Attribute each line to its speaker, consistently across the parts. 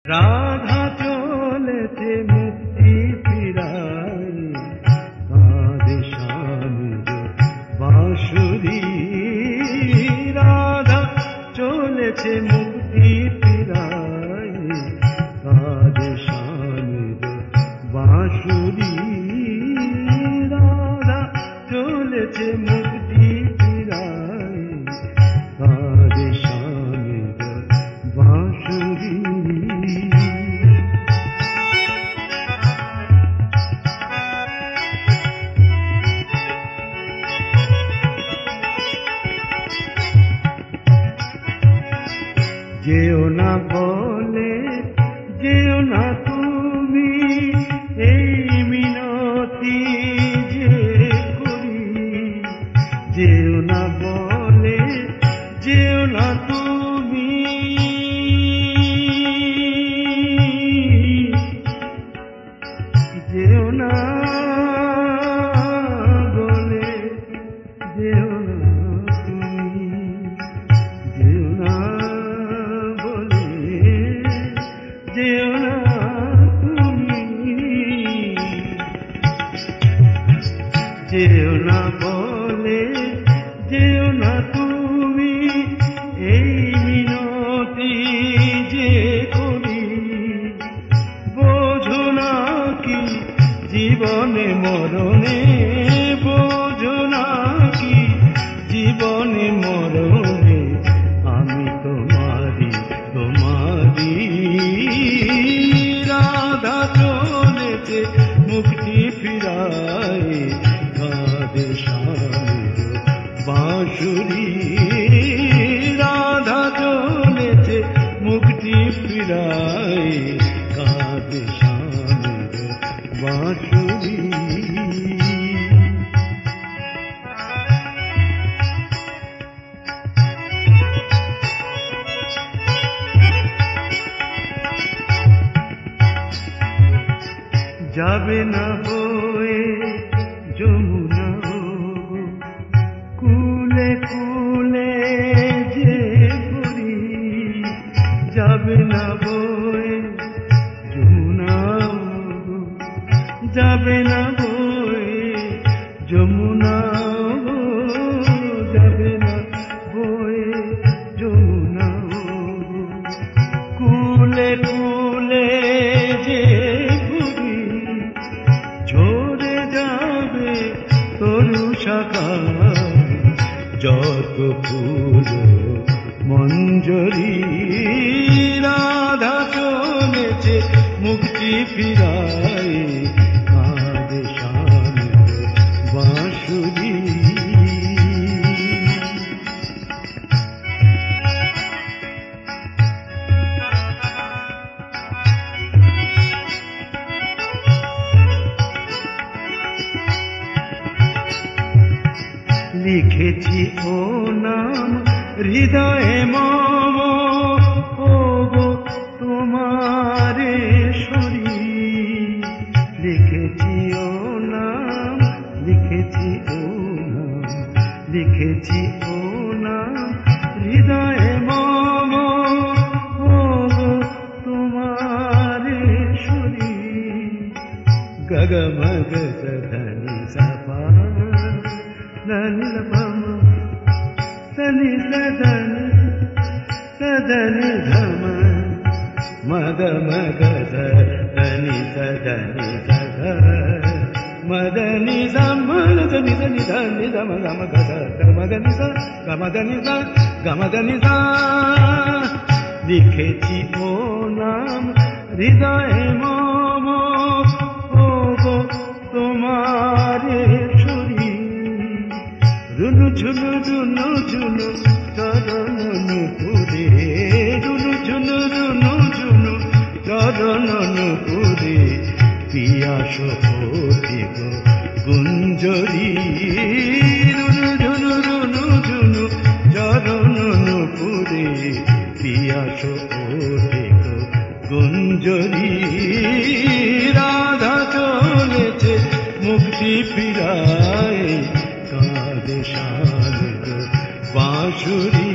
Speaker 1: রাধা চলেছে মুক্তি ফিরাই, কাঁদে স্বামীর বাঁশুরি। রাধা চলেছে মুক্তি ফিরাই, কাঁদে স্বামীর বাঁশুরি। রাধা চলেছে মুক্তি ফিরাই, কাঁদে স্বামীর বাঁশুরি। যেও না বলে যেও না তুমি, এই মিনতি যে করি। যেও না বলে যেও না তুমি, যেও না বলে যেও না তুমি, যেও না বলে যেও না তুমি, যেও না বলে যেও না তুমি, এই মিনতি যে করি। বোঝো না কি জীবনে মরণে, বোঝো না কি জীবনে মরণে, আমি তোমারি তোমারি। রাধা চলেছে মুক্তি ফিরাই, কাঁদে স্বামীর বাঁশুরি। রাধা চলেছে মুক্তি ফিরাই, কাঁদে স্বামীর বাঁশুরি। যাবে না বয়ে যমুনা গো, কুলে কুলে যে করি। যাবে না বয়ে যমুনা গো, যাবে না বয়ে যমুনা গো, যাবে না বয়ে যমুনা গো, কুলে কুলে যে ঝরে যাবে তরু শাখা, যত ফুল মঞ্জরি। রাধা চলেছে মুক্তি ফিরাই, কাঁদে স্বামীর বাঁশুরি। লিখেছি ও নাম হৃদয়ে মম, ও গো তোমারে সরি। লিখেছি ও নাম, লিখেছি ও নাম, লিখেছি ও নাম হৃদয়ে মম, ও গো তোমারে সরি। গগ মগ সধনি সপা దని లపమ దని సదని సదని ధమ మద మగ దని సదని సగ మదని సమన దని దని దని ధమ గమ గద గమదని స గమదని స గమదని స। লিখেছি ও নাম হৃদয়ে মম, ও গো তোমারে সরি। রুনু ঝুনু রুনু ঝুনু চরণ নুপুরে, রুনু ঝুনু রুনু ঝুনু চরণ নুপুরে। পিয়াস হতে গো গুঞ্জরি, রুনু ঝুনু রুনু ঝুনু চরণ নুপুরে। পিয়াস হতে গো গুঞ্জরি। রাধা চলেছে মুক্তি ফিরাই, কাঁদে স্বামীর বাঁশুরি।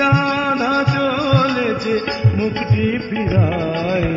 Speaker 1: রাধা চলেছে মুক্তি ফিরায়